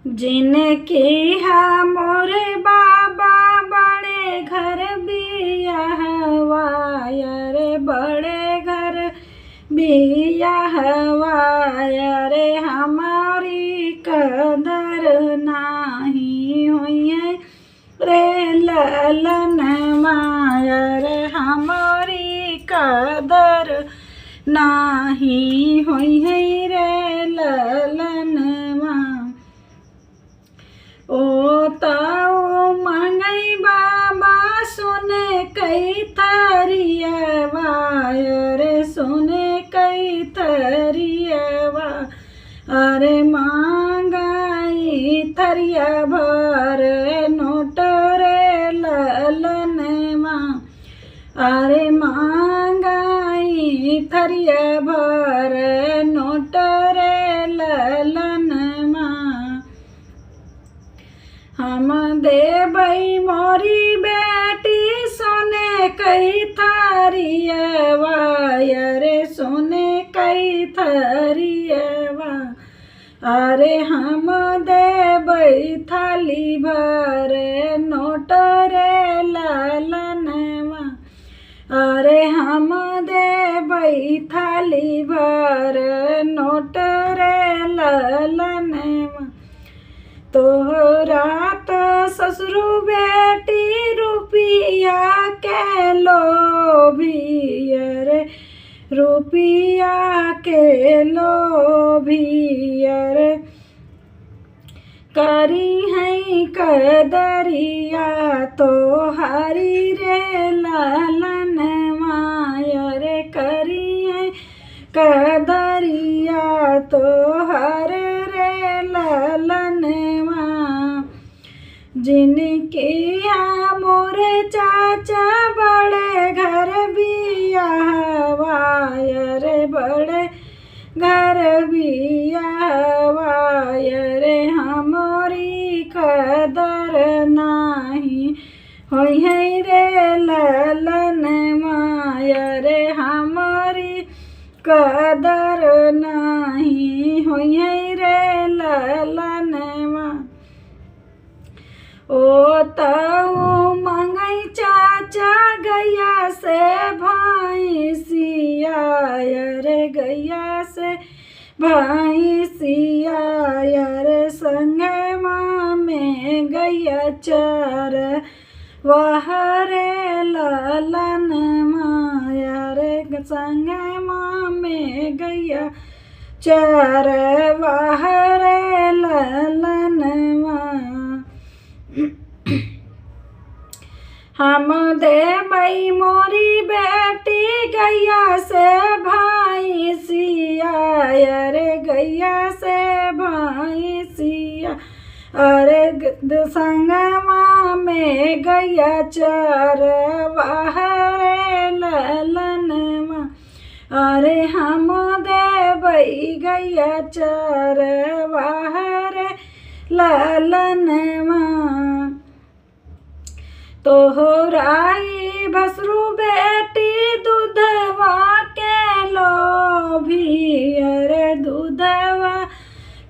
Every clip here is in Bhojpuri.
जिनके मोरे बाबा बड़े घर बियाहवाय रे बड़े घर बियाहवाय रे हमारी कदर नाही होइए रे ललन माया रे हमारी कदर नाही होइए रे ललन माँ ओ ताओ मंगई बाबा सोने कई थरियवा रे सोने कई थरियवा अरे मांगाई थरिया भर नोट रे ललन माँ अरे मांगाई थरिया भर नोट रे ललन माँ हम देबई मोरी बेटी सोने कई थरियवा रे सोने कई थरियवा अरे हम देबई थाली भर नोट रे ललनवा अरे हम देबई थाली भर नोट रे ललनवा तोहरा तो ससुरु बेटी रुपिया के लोभी रे रुपिया के लोभी रे करी है कदरिया तो हरी रे ललन माया रे करी है कदरिया तो हर रे ललन जिनके मोरे चाचा बड़े घर बियाहवाय रे बड़े घर बियाहवाय रे हमारी कदर नाही होई है रे ललन माया रे हमारी कदर नाही होई है रे ललन माँ ओ ताऊ मंगई चाचा गैया से भैंसिया रे गैया से भैंसिया रे संगे माँ में गैया चर वह रे ललन माया रे संगे माँ में गैया चर वह रे ललन माँ हम देबई मोरी बेटी गैया से भैंसिया रे गैया से भैंसिया अरे संगमा में गैया चर वह रे ललन माँ अरे हम देबई गैया चर वह रे ललन माँ तोहराई भसरू बेटी दूधवा के लोभी अरे दूधवा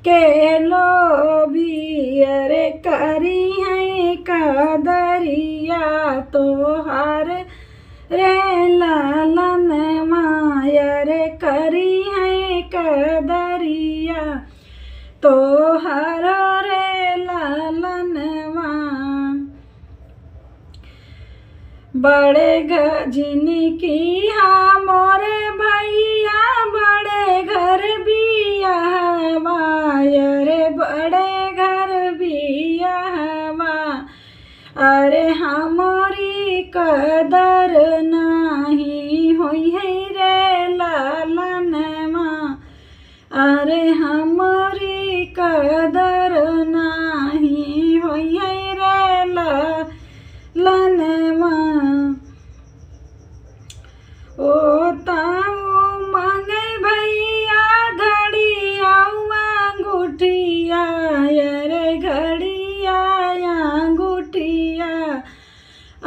के लोभी अरे करी है कदरिया तोहार रे ललन माया रे करी है कदरिया तोहार रे ललन बड़े जिनकी मोरे भैया बड़े घर बियाहवाय रे बड़े घर बियाहवा अरे हमारी कदर नाही होई है रे ललन माँ अरे हमारी कदर नाही होई है रे ललन माँ ओ ताऊ मांगे भैया घड़िया अंगूठिया रे घड़िया अंगूठिया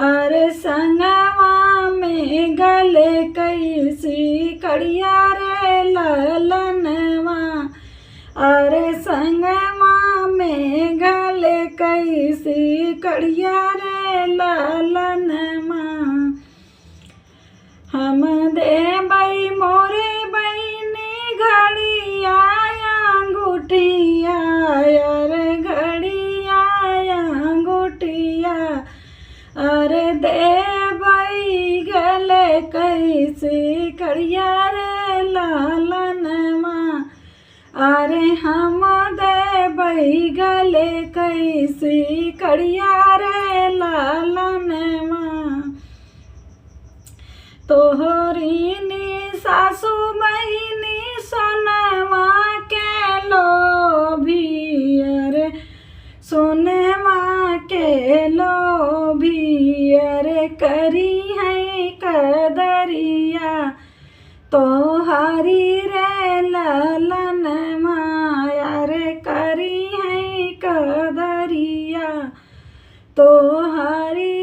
अरे संगवा में गले कैसी कड़िया रे ललनवा अरे संगवा में कैसी कड़िया रे लालन माँ। हम देबै मोरे बहिनी घड़िया अंगूठिया अरे घड़िया अंगूठिया अरे देबै गले कैसी कड़िया रे लालन माँ। अरे हम देबै गले कैसी कड़िया रे लालन माँ। तोहरी सासू बहिनी सोनवा के लोभी अरे सोनवा के लोभी अरे करी है कदरिया तोहारी रे लालन माँ। अरे करी है कदरिया तोहारी